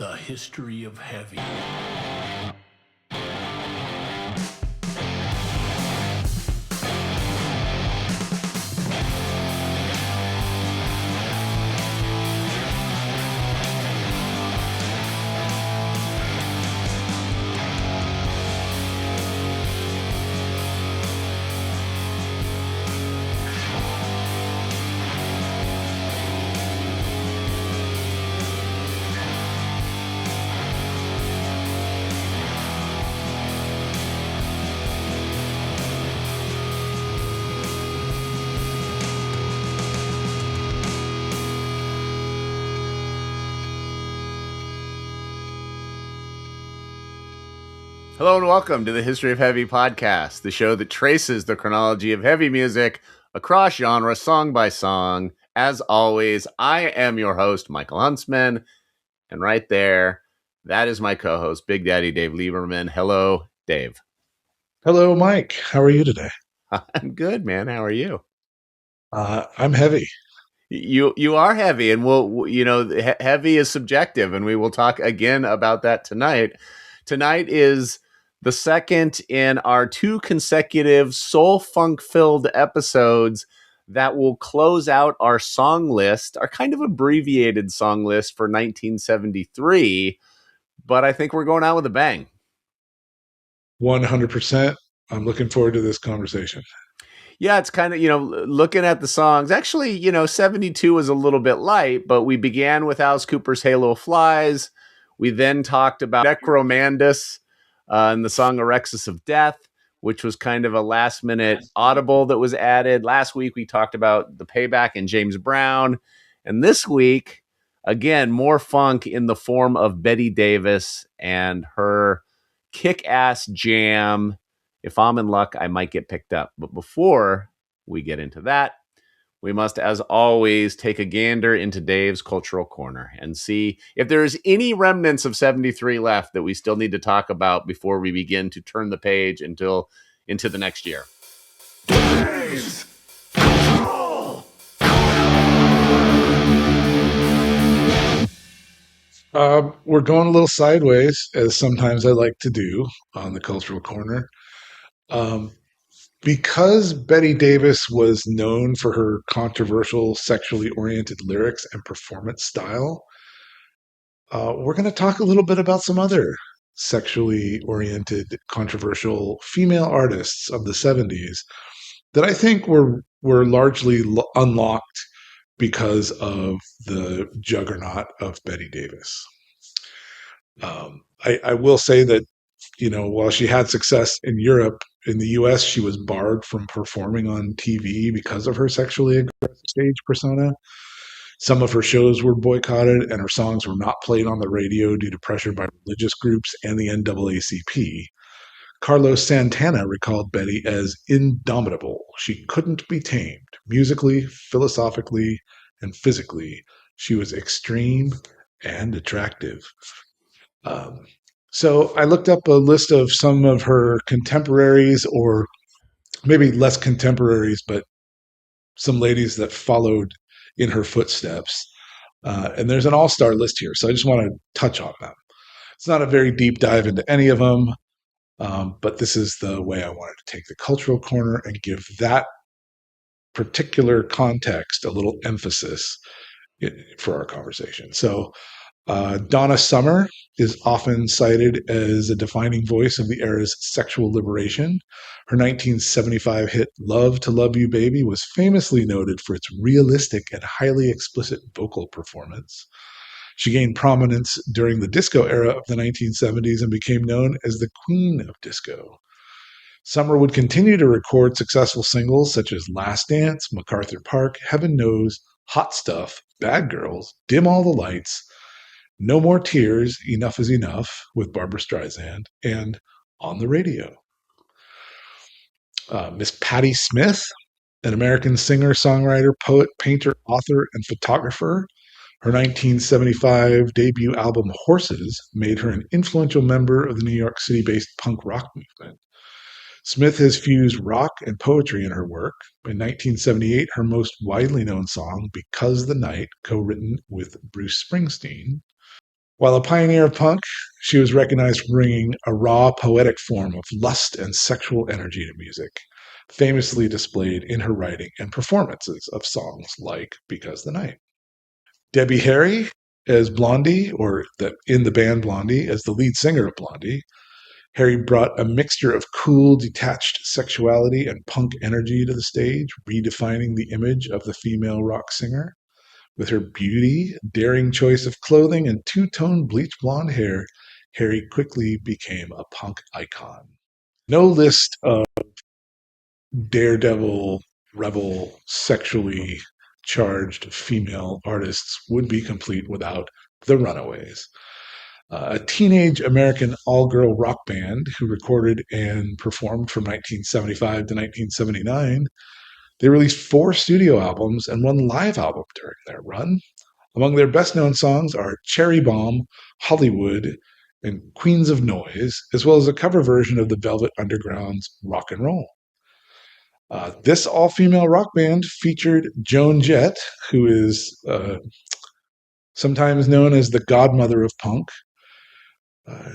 The history of heavy. Hello and welcome to the History of Heavy podcast, the show that traces the chronology of heavy music across genre, song by song. As always, I am your host, Michael Huntsman, and right there, that is my co-host, Big Daddy Dave Lieberman. Hello, Dave. Hello, Mike. How are you today? I'm good, man. How are you? I'm heavy. You are heavy, and heavy is subjective, and we will talk again about that tonight. Tonight is the second in our two consecutive soul funk-filled episodes that will close out our song list, our kind of abbreviated song list for 1973. But I think we're going out with a bang. 100%. I'm looking forward to this conversation. Yeah, it's kind of, looking at the songs. Actually, 72 was a little bit light, but we began with Alice Cooper's Halo of Flies. We then talked about Necromandus and the song Erexus of Death, which was kind of a last-minute audible that was added. Last week, we talked about The Payback and James Brown. And this week, again, more funk in the form of Betty Davis and her kick-ass jam, If I'm in Luck, I Might Get Picked Up. But before we get into that, we must, as always, take a gander into Dave's Cultural Corner and see if there's any remnants of 73 left that we still need to talk about before we begin to turn the page into the next year. Dave's Cultural! We're going a little sideways, as sometimes I like to do on the Cultural Corner. Because Betty Davis was known for her controversial, sexually oriented lyrics and performance style, we're going to talk a little bit about some other sexually oriented, controversial female artists of the 70s that I think were largely unlocked because of the juggernaut of Betty Davis. I will say that, while she had success in Europe, in the US, she was barred from performing on TV because of her sexually aggressive stage persona. Some of her shows were boycotted, and her songs were not played on the radio due to pressure by religious groups and the NAACP. Carlos Santana recalled Betty as indomitable. She couldn't be tamed. Musically, philosophically, and physically, she was extreme and attractive. So I looked up a list of some of her contemporaries, or maybe less contemporaries, but some ladies that followed in her footsteps. And there's an all-star list here, so I just want to touch on them. It's not a very deep dive into any of them, but this is the way I wanted to take the Cultural Corner and give that particular context a little emphasis for our conversation. So Donna Summer is often cited as a defining voice of the era's sexual liberation. Her 1975 hit Love to Love You Baby was famously noted for its realistic and highly explicit vocal performance. She gained prominence during the disco era of the 1970s and became known as the Queen of Disco. Summer would continue to record successful singles such as Last Dance, MacArthur Park, Heaven Knows, Hot Stuff, Bad Girls, Dim All the Lights, No More Tears, Enough is Enough with Barbra Streisand, and On the Radio. Miss Patti Smith, an American singer, songwriter, poet, painter, author, and photographer. Her 1975 debut album Horses made her an influential member of the New York City-based punk rock movement. Smith has fused rock and poetry in her work. In 1978, her most widely known song, Because the Night, co-written with Bruce Springsteen, While a pioneer of punk, she was recognized for bringing a raw, poetic form of lust and sexual energy to music, famously displayed in her writing and performances of songs like Because the Night. Debbie Harry as Blondie, or in the band Blondie, as the lead singer of Blondie, Harry brought a mixture of cool, detached sexuality and punk energy to the stage, redefining the image of the female rock singer. With her beauty, daring choice of clothing, and two-tone bleach blonde hair, Harry quickly became a punk icon. No list of daredevil, rebel, sexually charged female artists would be complete without the Runaways, a teenage American all-girl rock band who recorded and performed from 1975 to 1979. They released 4 studio albums and 1 live album during their run. Among their best-known songs are Cherry Bomb, Hollywood, and Queens of Noise, as well as a cover version of the Velvet Underground's Rock and Roll. This all-female rock band featured Joan Jett, who is sometimes known as the godmother of punk,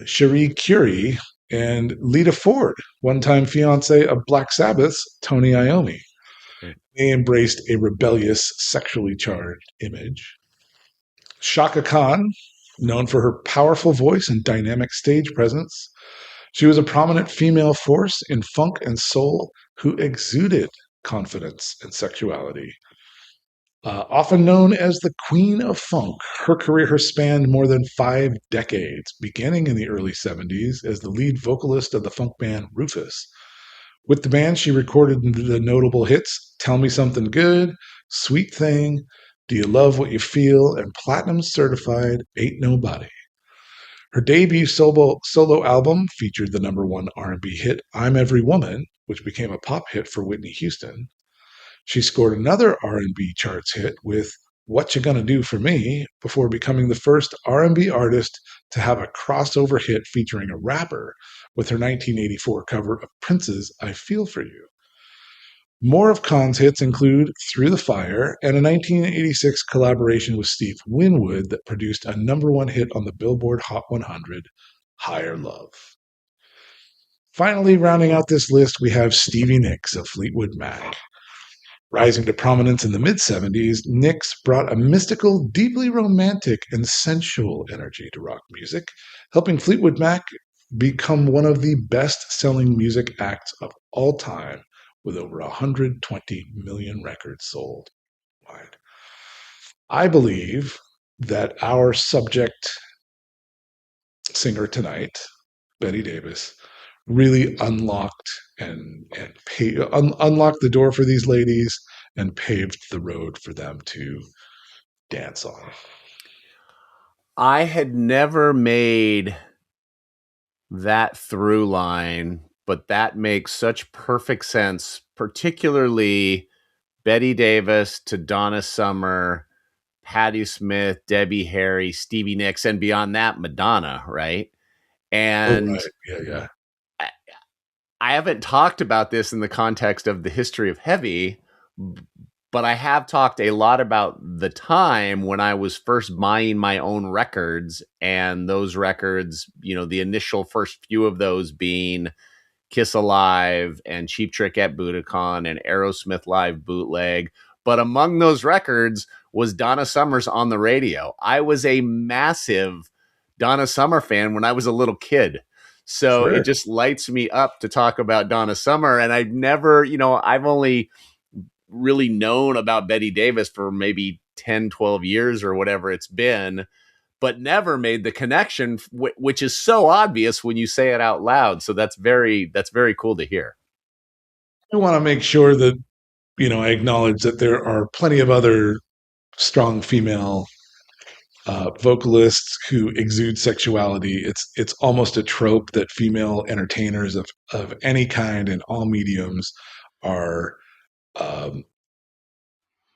Cherie Currie, and Lita Ford, one-time fiancée of Black Sabbath's Tony Iommi. They embraced a rebellious, sexually charged image. Shaka Khan, known for her powerful voice and dynamic stage presence, she was a prominent female force in funk and soul who exuded confidence and sexuality. Often known as the Queen of Funk, her career has spanned more than 5 decades, beginning in the early 70s as the lead vocalist of the funk band Rufus. With the band, she recorded the notable hits Tell Me Something Good, Sweet Thing, Do You Love What You Feel, and platinum certified Ain't Nobody. Her debut solo album featured the #1 R&B hit I'm Every Woman, which became a pop hit for Whitney Houston. She scored another R&B charts hit with What You Gonna Do For Me before becoming the first R&B artist to have a crossover hit featuring a rapper with her 1984 cover of Prince's I Feel For You. More of Khan's hits include Through the Fire and a 1986 collaboration with Steve Winwood that produced a #1 hit on the Billboard Hot 100, Higher Love. Finally, rounding out this list, we have Stevie Nicks of Fleetwood Mac. Rising to prominence in the mid-70s, Nicks brought a mystical, deeply romantic, and sensual energy to rock music, helping Fleetwood Mac become one of the best-selling music acts of all time, with over 120 million records sold worldwide. I believe that our subject singer tonight, Betty Davis, really unlocked unlocked the door for these ladies and paved the road for them to dance on. I had never made that through line, but that makes such perfect sense, particularly Betty Davis to Donna Summer, Patti Smith, Debbie Harry, Stevie Nicks, and beyond that, Madonna, right? And Yeah. I haven't talked about this in the context of the history of heavy, but I have talked a lot about the time when I was first buying my own records, and those records, the initial first few of those being Kiss Alive and Cheap Trick at Budokan and Aerosmith Live Bootleg. But among those records was Donna Summer's On the Radio. I was a massive Donna Summer fan when I was a little kid. So It just lights me up to talk about Donna Summer. And I've never, I've only really known about Betty Davis for maybe 10, 12 years or whatever it's been, but never made the connection, which is so obvious when you say it out loud. So that's very cool to hear. I want to make sure that, I acknowledge that there are plenty of other strong female vocalists who exude sexuality. It's almost a trope that female entertainers of any kind in all mediums are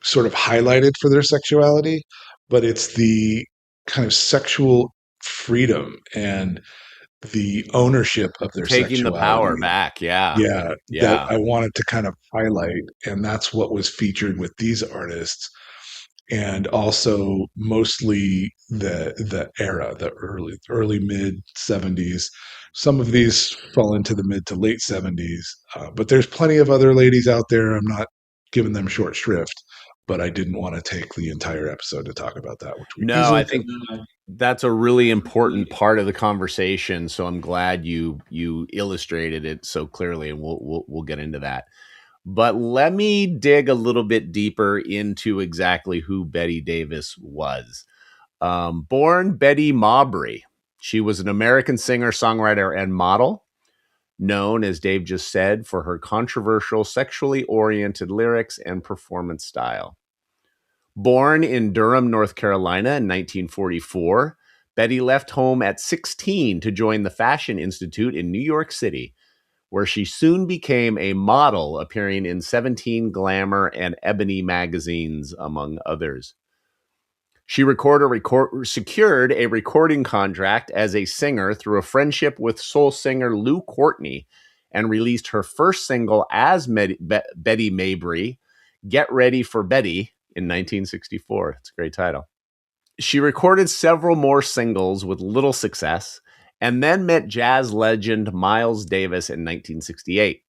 sort of highlighted for their sexuality, but it's the kind of sexual freedom and the ownership of their taking sexuality. The power back. Yeah. That I wanted to kind of highlight, and that's what was featured with these artists. and also mostly the era, the early mid 70s. Some of these fall into the mid to late 70s, but there's plenty of other ladies out there. I'm not giving them short shrift, but I didn't want to take the entire episode to talk about that, which we No, easily I think that's a really important part of the conversation. So I'm glad you illustrated it so clearly, and we'll get into that. But let me dig a little bit deeper into exactly who Betty Davis was. Born Betty Mabry, she was an American singer, songwriter, and model, known, as Dave just said, for her controversial, sexually oriented lyrics and performance style. Born in Durham, North Carolina in 1944, Betty left home at 16 to join the Fashion Institute in New York City, where she soon became a model, appearing in 17 Glamour and Ebony magazines, among others. She secured a recording contract as a singer through a friendship with soul singer Lou Courtney, and released her first single as Betty Mabry, Get Ready for Betty, in 1964. It's a great title. She recorded several more singles with little success, and then met jazz legend Miles Davis in 1968.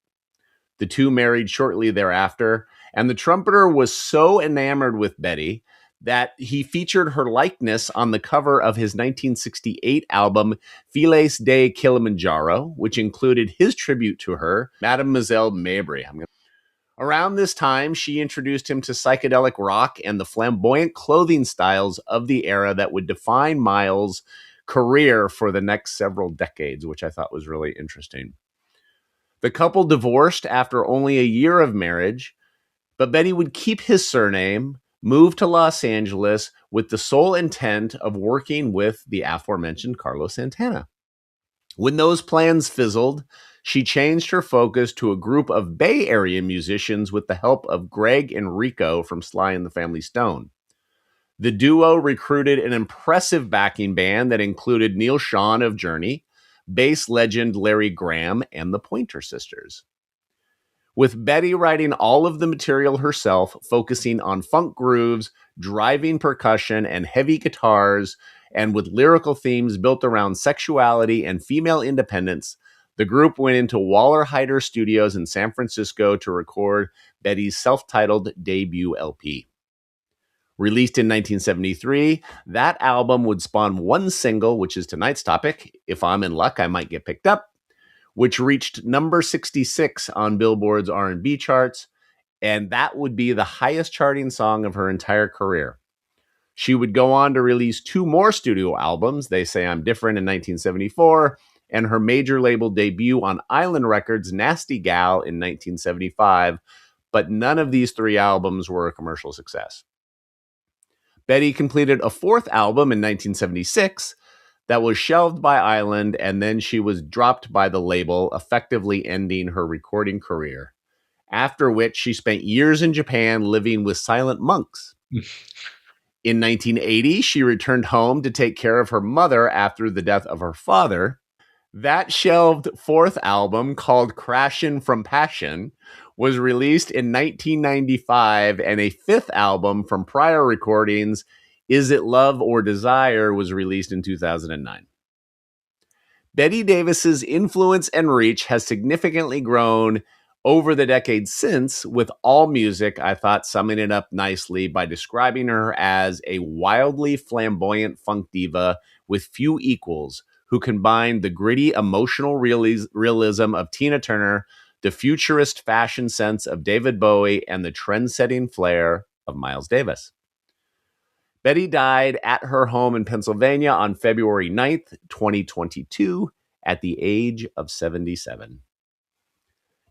The two married shortly thereafter, and the trumpeter was so enamored with Betty that he featured her likeness on the cover of his 1968 album, Files de Kilimanjaro, which included his tribute to her, Mademoiselle Mabry. Around this time, she introduced him to psychedelic rock and the flamboyant clothing styles of the era that would define Miles' career for the next several decades, which I thought was really interesting. The couple divorced after only a year of marriage, but Betty would keep his surname, move to Los Angeles with the sole intent of working with the aforementioned Carlos Santana. When those plans fizzled, she changed her focus to a group of Bay Area musicians with the help of Greg and Rico from Sly and the Family Stone. The duo recruited an impressive backing band that included Neil Schon of Journey, bass legend Larry Graham, and the Pointer Sisters. With Betty writing all of the material herself, focusing on funk grooves, driving percussion, and heavy guitars, and with lyrical themes built around sexuality and female independence, the group went into Waller Hyder Studios in San Francisco to record Betty's self-titled debut LP. Released in 1973, that album would spawn one single, which is tonight's topic, If I'm in Luck, I Might Get Picked Up, which reached number 66 on Billboard's R&B charts, and that would be the highest charting song of her entire career. She would go on to release two more studio albums, They Say I'm Different in 1974, and her major label debut on Island Records, Nasty Gal, in 1975, but none of these three albums were a commercial success. Betty completed a fourth album in 1976 that was shelved by Island, and then she was dropped by the label, effectively ending her recording career, after which she spent years in Japan living with silent monks. In 1980, she returned home to take care of her mother after the death of her father. That shelved fourth album, called Crashin' from Passion, was released in 1995, and a fifth album from prior recordings, Is It Love or Desire, was released in 2009. Betty Davis's influence and reach has significantly grown over the decades since, with AllMusic, I thought, summing it up nicely by describing her as a wildly flamboyant funk diva with few equals, who combined the gritty emotional realism of Tina Turner, the futurist fashion sense of David Bowie, and the trend-setting flair of Miles Davis. Betty died at her home in Pennsylvania on February 9th, 2022, at the age of 77.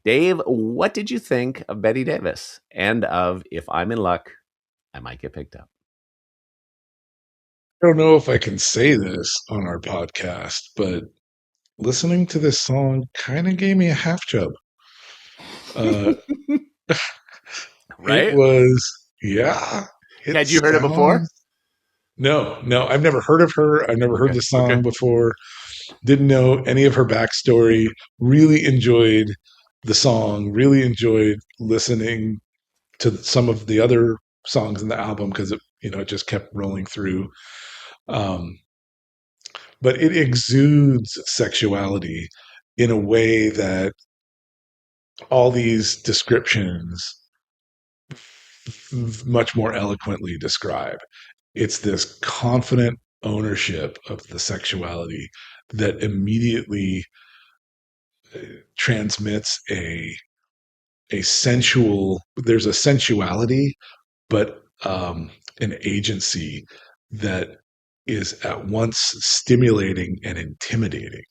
Dave, what did you think of Betty Davis and of If I'm in Luck, I Might Get Picked Up? I don't know if I can say this on our podcast, but listening to this song kind of gave me a half chub. Right? It was, yeah. Had you heard it before? No, I've never heard of her. I've never heard the song before. Didn't know any of her backstory. Really enjoyed the song. Really enjoyed listening to some of the other songs in the album because It just kept rolling through. Um, but it exudes sexuality in a way that all these descriptions much more eloquently describe. It's this confident ownership of the sexuality that immediately transmits a sensual. There's a sensuality, but an agency that is at once stimulating and intimidating.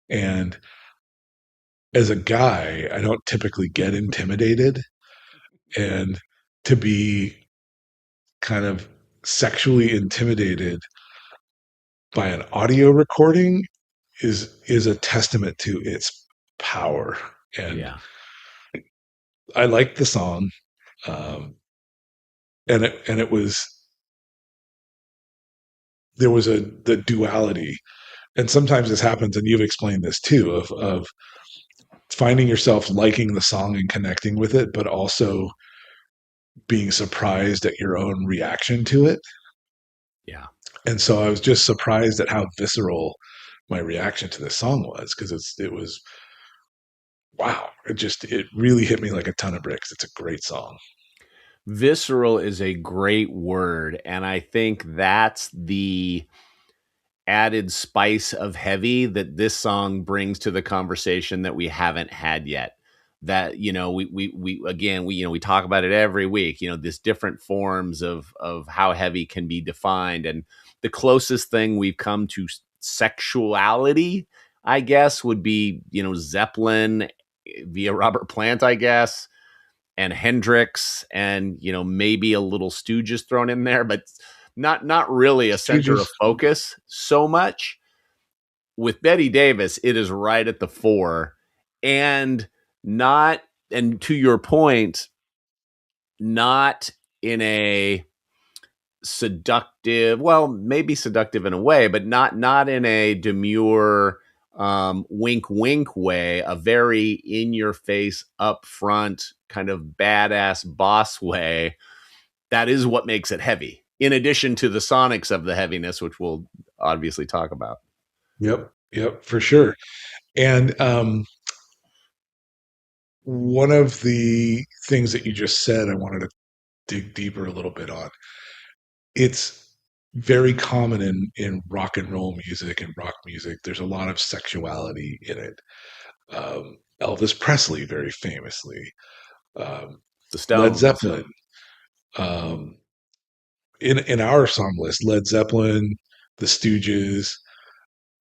And as a guy, I don't typically get intimidated, and to be kind of sexually intimidated by an audio recording is a testament to its power. And Yeah. I liked the song, um, and it was there was the duality, and sometimes this happens, and you've explained this too, of finding yourself liking the song and connecting with it, but also being surprised at your own reaction to it. Yeah. And so I was just surprised at how visceral my reaction to this song was, because it was wow. It really hit me like a ton of bricks. It's a great song. Visceral is a great word, and I think that's the added spice of heavy that this song brings to the conversation that we haven't had yet. That, we again, we talk about it every week, this different forms of how heavy can be defined. And the closest thing we've come to sexuality, I guess, would be, Zeppelin via Robert Plant, I guess, and Hendrix, and maybe a little Stooges thrown in there, but not really a center Stooges. of focus so much. With Betty Davis, it is right at the fore, and not, and to your point, not in a seductive, well, maybe seductive in a way, but not in a demure, wink wink way, a very in your face, upfront, kind of badass boss way. That is what makes it heavy, in addition to the sonics of the heaviness, which we'll obviously talk about. Yep, for sure. And one of the things that you just said, I wanted to dig deeper a little bit on. It's very common in rock and roll music and rock music. There's a lot of sexuality in it. Elvis Presley, very famously, um, The Led Stones. Zeppelin. Um, in our song list, Led Zeppelin, the Stooges.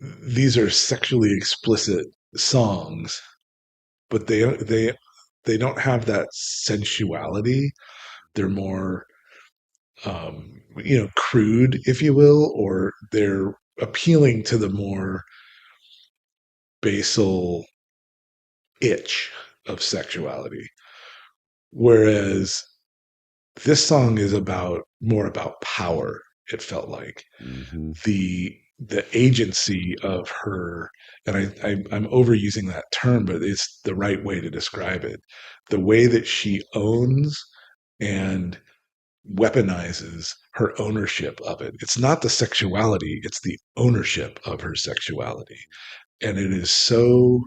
These are sexually explicit songs, but they don't have that sensuality. They're more crude, if you will, or they're appealing to the more basal itch of sexuality. Whereas this song is more about power, it felt like. Mm-hmm. The agency of her, and I'm overusing that term, but it's the right way to describe it. The way that she owns and weaponizes her ownership of it. It's not the sexuality, it's the ownership of her sexuality. And it is so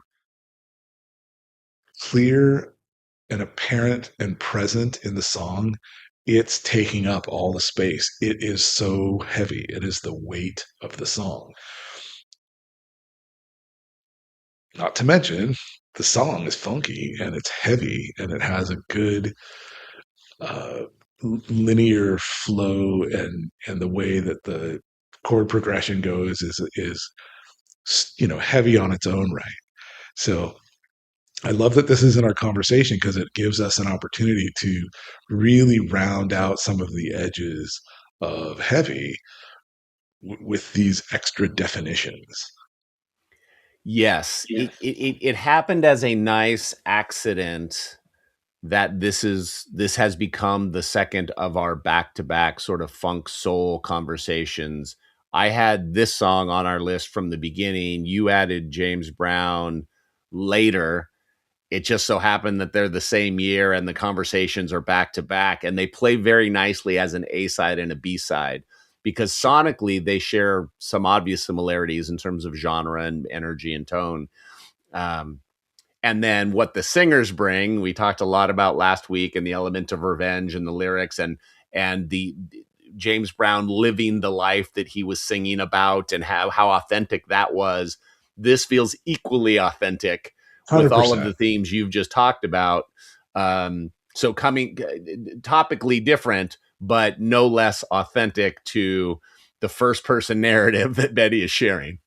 clear and apparent and present in the song. It's taking up all the space. It is so heavy. It is the weight of the song. Not to mention, the song is funky and it's heavy and it has a good uh, linear flow, and the way that the chord progression goes is heavy on its own right. So I love that this is in our conversation, because it gives us an opportunity to really round out some of the edges of heavy with these extra definitions. Yes, it happened as a nice accident that this has become the second of our back-to-back sort of funk soul conversations. I had this song on our list from the beginning. You added James Brown later, it just so happened that they're the same year and the conversations are back to back, and they play very nicely as an A side and a B side because sonically they share some obvious similarities in terms of genre and energy and tone. Um, and then what the singers bring, we talked a lot about last week, and the element of revenge and the lyrics and the James Brown living the life that he was singing about and how authentic that was. This feels equally authentic with all of 100%. the themes you've just talked about. So coming topically different, but no less authentic to the first person narrative that Betty is sharing.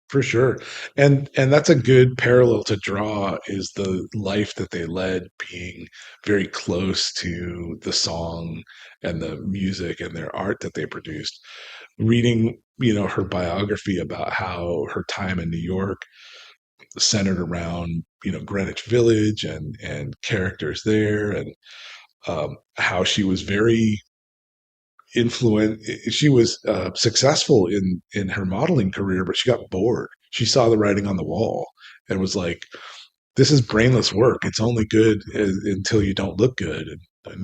For sure. And that's a good parallel to draw, is the life that they led being very close to the song and the music and their art that they produced. Reading, her biography about how her time in New York centered around, Greenwich Village and characters there, and how she was very influent. She was successful in her modeling career, but she got bored. She saw the writing on the wall and was like, "This is brainless work. It's only good until you don't look good, and I'm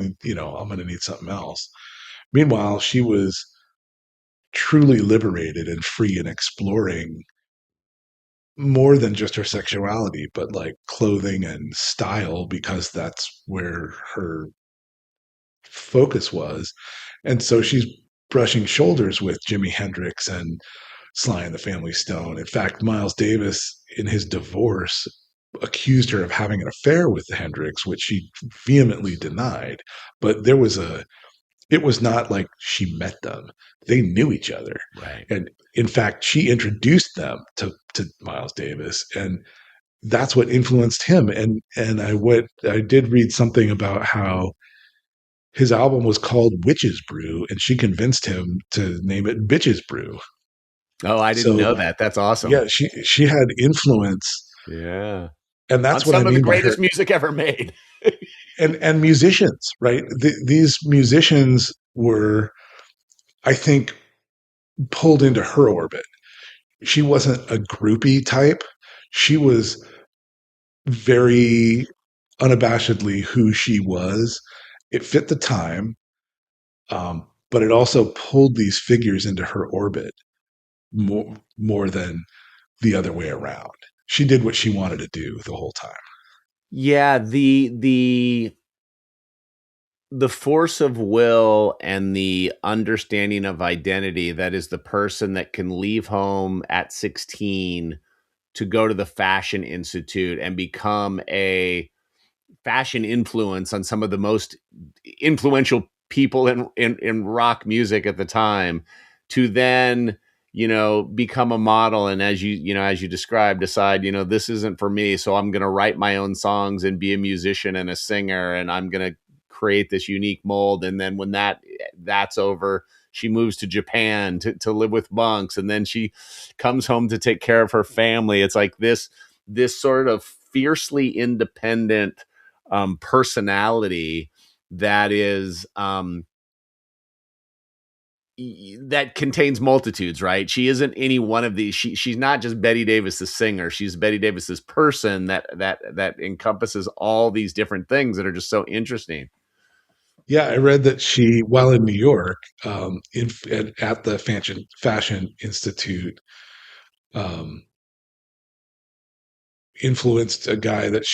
going to need something else." Meanwhile, she was truly liberated and free and exploring more than just her sexuality, but like clothing and style, because that's where her focus was. And so she's brushing shoulders with Jimi Hendrix and Sly and the Family Stone. In fact, Miles Davis, in his divorce, accused her of having an affair with the Hendrix, which she vehemently denied. But it was not like she met them. They knew each other. Right. And in fact, she introduced them to Miles Davis. And that's what influenced him. And I did read something about how his album was called Witch's Brew, and she convinced him to name it Bitch's Brew. Oh, I didn't So know that. That's awesome. yeah, she had influence, Yeah. and On that's what I some of the mean by her. greatest music ever made. And musicians, right? These musicians were, I think, pulled into her orbit. She wasn't a groupie type. She was very unabashedly who she was. It fit the time, but it also pulled these figures into her orbit more than the other way around. She did what she wanted to do the whole time. Yeah, the force of will and the understanding of identity, that is the person that can leave home at 16 to go to the Fashion Institute and become a fashion influence on some of the most influential people in rock music at the time, to then become a model, and as you described, decide this isn't for me, so I'm going to write my own songs and be a musician and a singer, and I'm going to create this unique mold. And then when that's over, she moves to Japan to live with monks, and then she comes home to take care of her family. It's like this sort of fiercely independent personality that is that contains multitudes, right? She isn't any one of these. She's not just Betty Davis the singer. She's Betty Davis this person that encompasses all these different things that are just so interesting. Yeah, I read that she, while in New York, at the Fashion Institute, um, influenced a guy that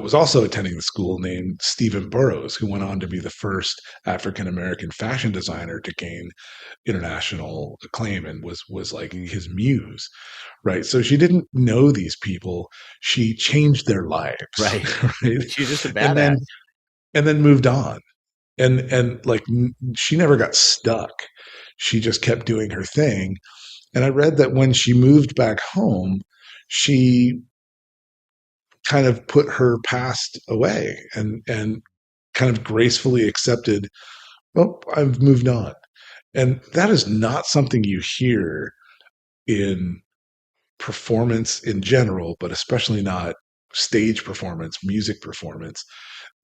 was also attending the school, named Stephen Burrows, who went on to be the first African American fashion designer to gain international acclaim, and was like his muse, right? So she didn't know these people; she changed their lives, Right. right? She's just a And badass. then moved on, and like she never got stuck. She just kept doing her thing. And I read that when she moved back home, she kind of put her past away and kind of gracefully accepted, well, I've moved on. And that is not something you hear in performance in general, but especially not stage performance, music performance.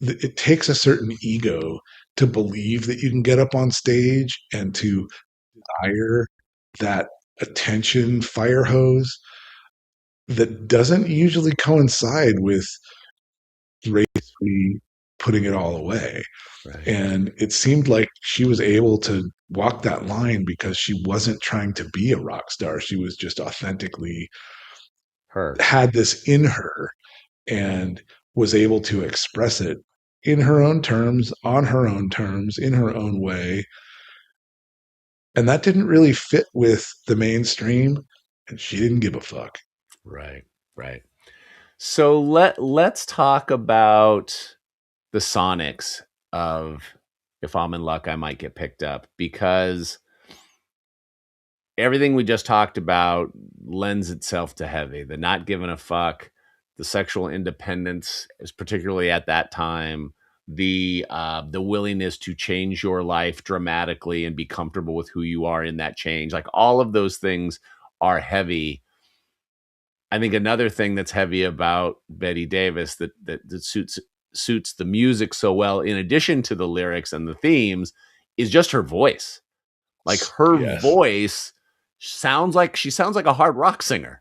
It takes a certain ego to believe that you can get up on stage and to desire that attention fire hose that doesn't usually coincide with gracefully putting it all away. Right. And it seemed like she was able to walk that line because she wasn't trying to be a rock star. She was just authentically Her. had this in her and was able to express it in her own terms, on her own terms, in her own way. And that didn't really fit with the mainstream, and she didn't give a fuck. Right. Right. So let's talk about the sonics of If I'm in Luck, I Might Get Picked Up, because everything we just talked about lends itself to heavy. The not giving a fuck, the sexual independence, is particularly at that time, the willingness to change your life dramatically and be comfortable with who you are in that change. Like all of those things are heavy. I think another thing that's heavy about Betty Davis that suits the music so well, in addition to the lyrics and the themes, is just her voice. Like her Yes, voice sounds like a hard rock singer.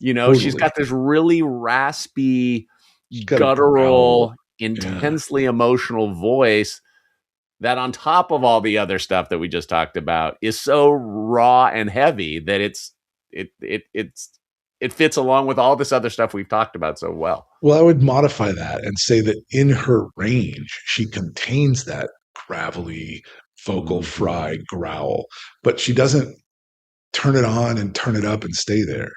She's totally. got this really raspy, She's got a growl. guttural, Yeah, intensely emotional voice that, on top of all the other stuff that we just talked about, is so raw and heavy that it fits along with all this other stuff we've talked about so well. well, I would modify that and say that in her range, she contains that gravelly vocal fry growl, but she doesn't turn it on and turn it up and stay there,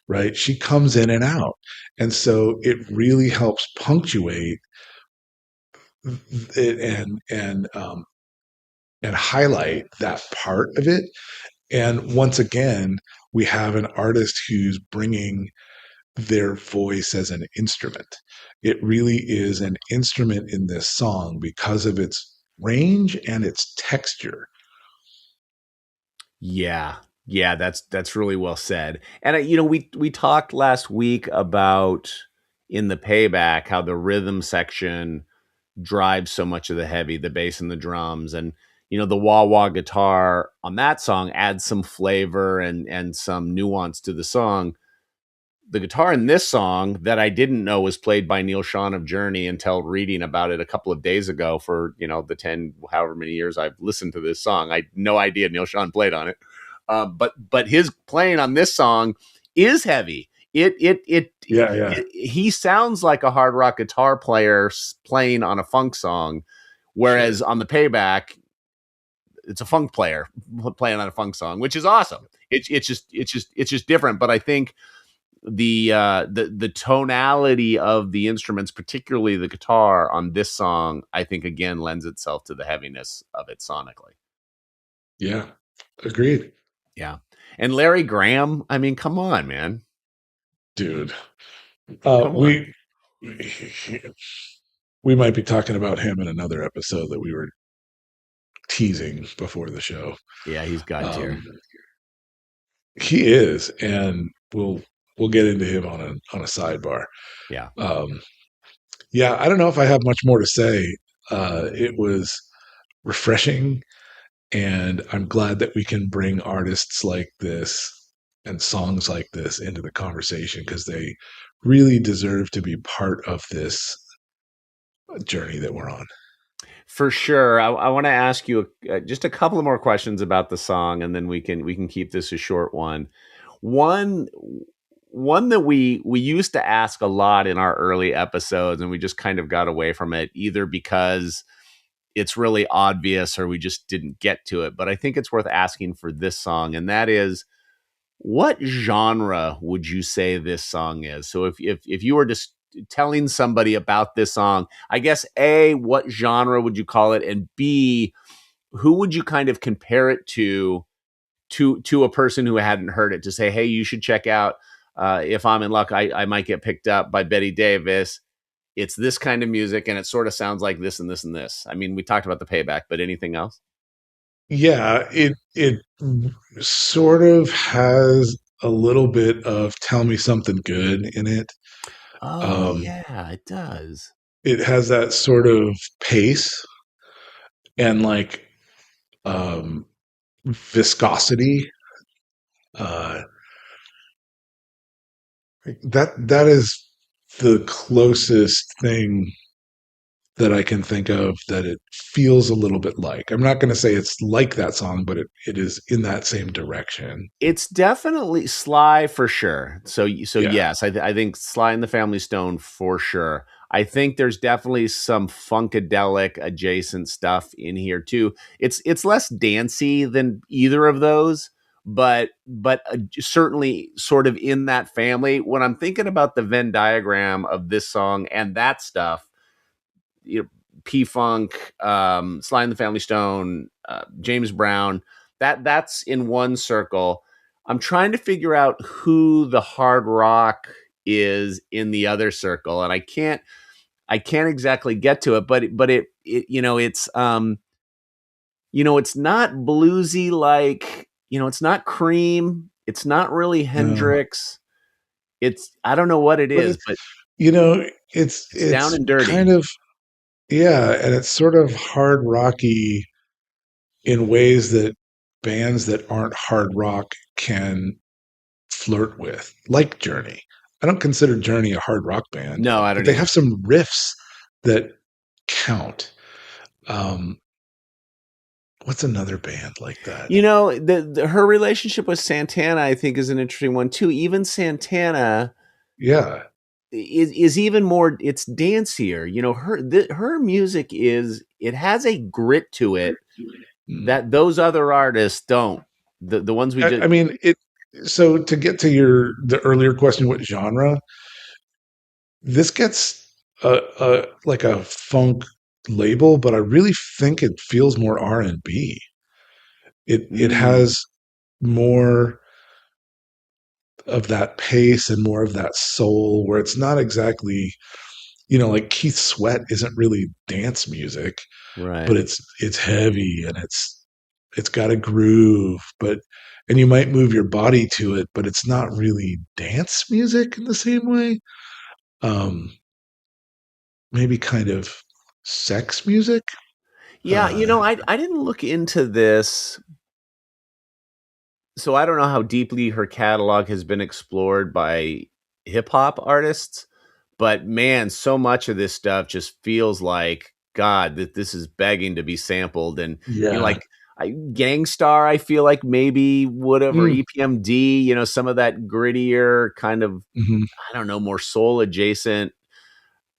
right? She comes in and out. And so it really helps punctuate it and highlight that part of it. And once again, we have an artist who's bringing their voice as an instrument. It really is an instrument in this song because of its range and its texture. Yeah. Yeah, that's really well said. And we talked last week about, in the Payback, how the rhythm section drives so much of the heavy, the bass and the drums, and the wah wah guitar on that song adds some flavor and some nuance to the song. The guitar in this song, that I didn't know was played by Neil Schon of Journey until reading about it a couple of days ago, for the 10 however many years I've listened to this song, I had no idea Neil Schon played on it. But his playing on this song is heavy. Yeah. He sounds like a hard rock guitar player playing on a funk song, whereas on the Payback, it's a funk player playing on a funk song, which is awesome. It's just different. But I think the tonality of the instruments, particularly the guitar on this song, I think again lends itself to the heaviness of it sonically. Yeah. Agreed. Yeah. And Larry Graham, I mean, come on, man. Dude. Come on. We might be talking about him in another episode that we were teasing before the show. Yeah, he's God tier. He is, and we'll get into him on a sidebar. Yeah. Yeah, I don't know if I have much more to say. It was refreshing, and I'm glad that we can bring artists like this and songs like this into the conversation, because they really deserve to be part of this journey that we're on. For sure. I want to ask you just a couple of more questions about the song, and then we can keep this a short one. One that we used to ask a lot in our early episodes, and we just kind of got away from it, either because it's really obvious or we just didn't get to it. But I think it's worth asking for this song, and that is, what genre would you say this song is? So if you were just telling somebody about this song, I guess A, what genre would you call it? And B, who would you kind of compare it to a person who hadn't heard it, to say, hey, you should check out If I'm in Luck, I Might Get Picked Up by Betty Davis. It's this kind of music, and it sort of sounds like this and this and this. I mean, we talked about the Payback, but anything else? Yeah, it sort of has a little bit of "Tell Me Something Good" in it. Oh, Um, yeah, it does. it has that sort of pace and like um, viscosity. Uh, that is the closest thing that I can think of that it feels a little bit like. I'm not going to say it's like that song, but it is in that same direction. It's definitely Sly for sure. So Yeah. yes, I think Sly and the Family Stone for sure. I think there's definitely some funkadelic adjacent stuff in here too. It's less dancey than either of those, but certainly sort of in that family. When I'm thinking about the Venn diagram of this song and that stuff, you know, P Funk, Sly and the Family Stone, James Brown. That's in one circle. I'm trying to figure out who the hard rock is in the other circle, and I can't exactly get to it. But it's not bluesy like it's not Cream. It's not really No. Hendrix. It's I don't know what it But is, it's but you know, it's it's down it's and dirty. kind of yeah, and it's sort of hard rocky in ways that bands that aren't hard rock can flirt with, like Journey. I don't consider Journey a hard rock band, No, I but don't they have either. some riffs that count. Um, what's another band like that? Her relationship with Santana, I think, is an interesting one too. Even Santana Yeah. is even more. It's dancier. Her music it has a grit to it Mm. that those other artists don't. The ones we just I mean, it. So to get to the earlier question, what genre? This gets a like a funk label, but I really think it feels more R&B. It mm, has more of that pace and more of that soul where it's not exactly, like Keith Sweat isn't really dance music, right. but it's heavy and it's got a groove, and you might move your body to it, but it's not really dance music in the same way. Um, maybe kind of sex music. Yeah, Uh, I didn't look into this, so I don't know how deeply her catalog has been explored by hip hop artists, but man, so much of this stuff just feels like God that this is begging to be sampled, and yeah. like Gangstar, I feel like maybe would have or Mm, EPMD, some of that grittier kind of mhm. I don't know more soul adjacent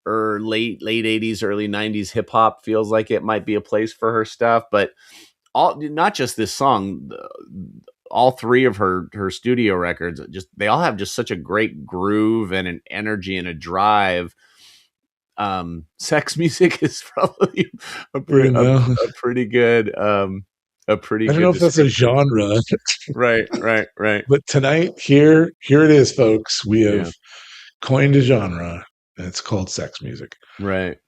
or late 80s, early 90s hip hop feels like it might be a place for her stuff, but all not just this song, all three of her studio records just they all have just such a great groove and an energy and a drive. Sex music is probably a You pretty a, know, a pretty good a pretty I don't know good if that's a description. genre, Right. but tonight here it is, folks. We have Yeah, coined a genre, and it's called sex music. right.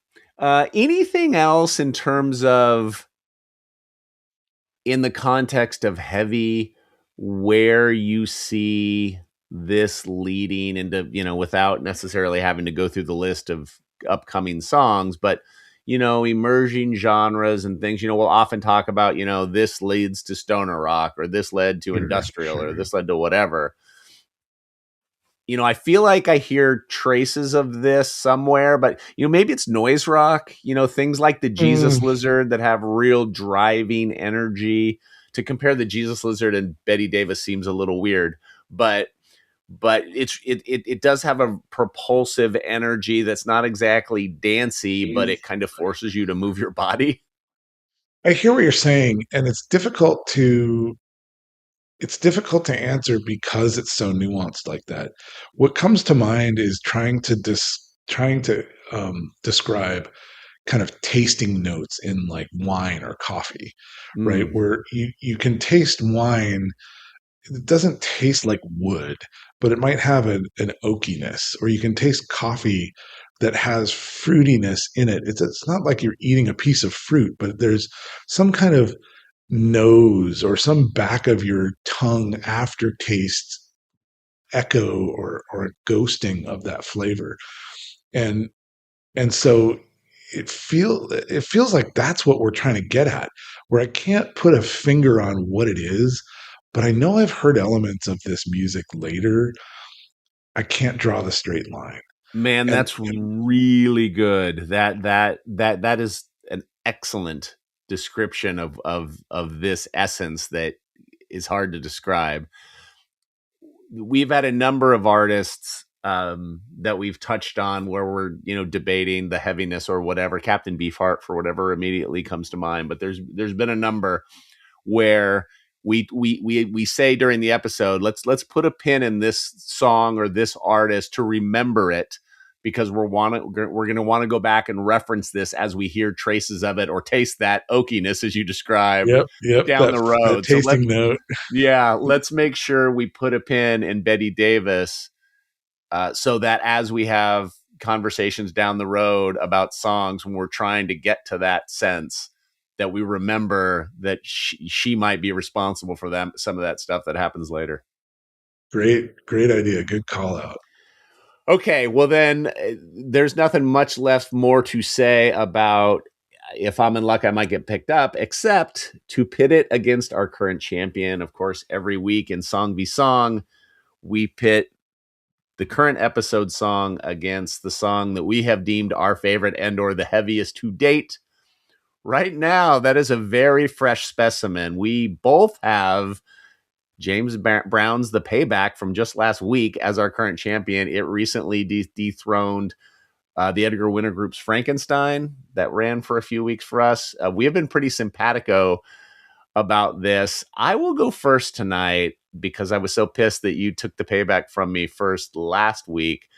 Anything else in terms of in the context of heavy where you see this leading into, without necessarily having to go through the list of upcoming songs, but emerging genres and things, we'll often talk about, this leads to stoner rock or this led to Sure, industrial or sure. this led to whatever. I feel like I hear traces of this somewhere, but maybe it's noise rock, things like the Mm, Jesus Lizard that have real driving energy. To compare the Jesus Lizard and Betty Davis seems a little weird, but it does have a propulsive energy that's not exactly dancey, but it kind of forces you to move your body. I hear what you're saying, and it's difficult to answer because it's so nuanced like that. What comes to mind is trying to describe kind of tasting notes in like wine or coffee, right? Mm, Where you can taste wine, it doesn't taste like wood, but it might have an oakiness, or you can taste coffee that has fruitiness in it. It's not like you're eating a piece of fruit, but there's some kind of nose or some back of your tongue aftertaste echo or ghosting of that flavor. And so it feels like that's what we're trying to get at, where I can't put a finger on what it is, but I know I've heard elements of this music later. I can't draw the straight line. Man, And, that's really good. That is an excellent description of this essence that is hard to describe. We've had a number of artists that we've touched on where we're debating the heaviness or whatever. Captain Beefheart for whatever immediately comes to mind, but there's been a number where we say during the episode, let's put a pin in this song or this artist to remember it, because we're going to want to go back and reference this as we hear traces of it or taste that oakiness as you described yep, down that the road. So tasting note. let's make sure we put a pin in Betty Davis, so that as we have conversations down the road about songs, when we're trying to get to that sense, that we remember that she might be responsible for some of that stuff that happens later. Great idea. Good call out. Okay, well then, there's nothing much left more to say about if I'm in luck, I might get picked up, except to pit it against our current champion. Of course, every week in Song v Song, we pit the current episode song against the song that we have deemed our favorite and or the heaviest to date. Right now, that is a very fresh specimen. We both have James Brown's The Payback from just last week as our current champion. It recently dethroned the Edgar Winter Group's Frankenstein that ran for a few weeks for us. We have been pretty simpatico about this. I will go first tonight because I was so pissed that you took The Payback from me first last week.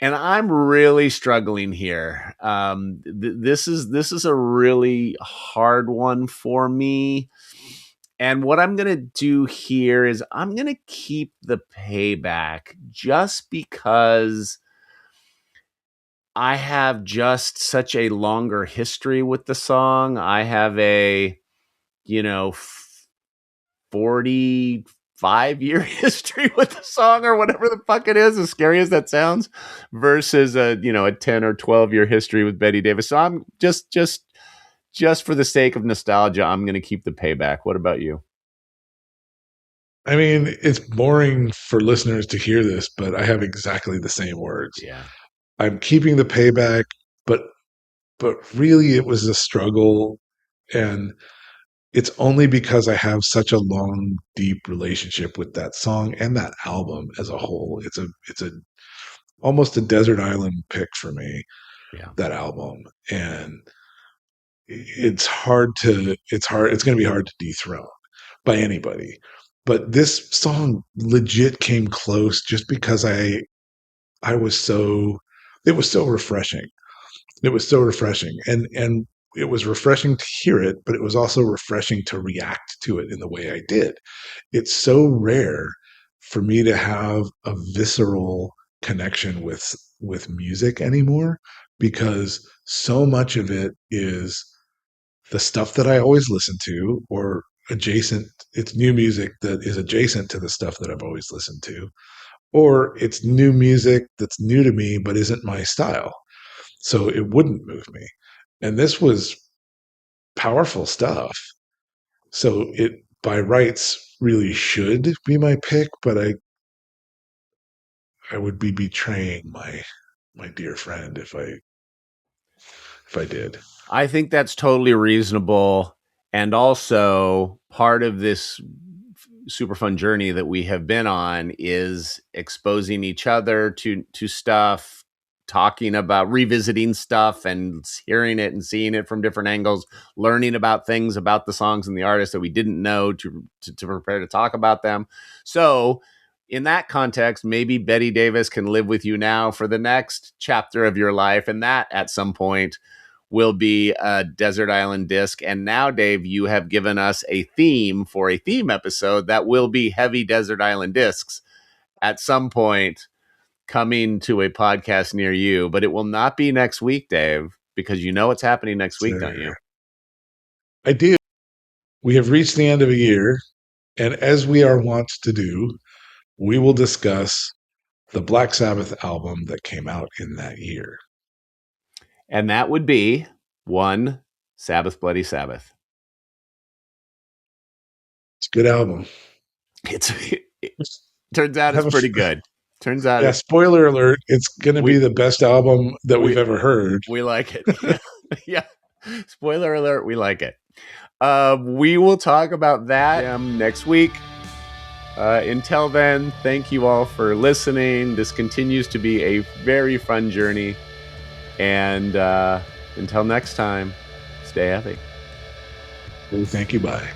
And I'm really struggling here. This is a really hard one for me. And what I'm going to do here is I'm going to keep The Payback just because I have just such a longer history with the song. I have a, 45-year history with the song or whatever the fuck it is, as scary as that sounds, versus a 10 or 12-year history with Betty Davis. So I'm just for the sake of nostalgia, I'm going to keep The Payback. What about you? I mean, it's boring for listeners to hear this, but I have exactly the same words. Yeah. I'm keeping The Payback, but really it was a struggle, and it's only because I have such a long, deep relationship with that song and that album as a whole. It's a almost a desert island pick for me, Yeah. that album. And it's going to be hard to dethrone by anybody. But this song legit came close just because I was so, it was so refreshing. It was so refreshing. And it was refreshing to hear it, but it was also refreshing to react to it in the way I did. It's so rare for me to have a visceral connection with music anymore, because so much of it is the stuff that I always listen to, or adjacent. It's new music that is adjacent to the stuff that I've always listened to, or it's new music that's new to me but isn't my style. So it wouldn't move me. And this was powerful stuff. So it by rights really should be my pick, but I would be betraying my dear friend if I did. I think that's totally reasonable. And also part of this super fun journey that we have been on is exposing each other to stuff, talking about revisiting stuff and hearing it and seeing it from different angles, learning about things about the songs and the artists that we didn't know to prepare to talk about them. So in that context, maybe Betty Davis can live with you now for the next chapter of your life. And that at some point will be a Desert Island disc. And now, Dave, you have given us a theme for a theme episode that will be heavy Desert Island discs at some point coming to a podcast near you. But it will not be next week, Dave, because you know what's happening next week, don't you? I do. We have reached the end of a year, and as we are wont to do, we will discuss the Black Sabbath album that came out in that year. And that would be one Sabbath Bloody Sabbath. It's a good album. It turns out it's pretty good. Turns out Yeah, spoiler alert, it's going to be the best album that we've ever heard. we like it. Yeah. Spoiler alert, we like it. We will talk about that next week. Until then, thank you all for listening. This continues to be a very fun journey. And until next time, stay heavy. Thank you. Bye.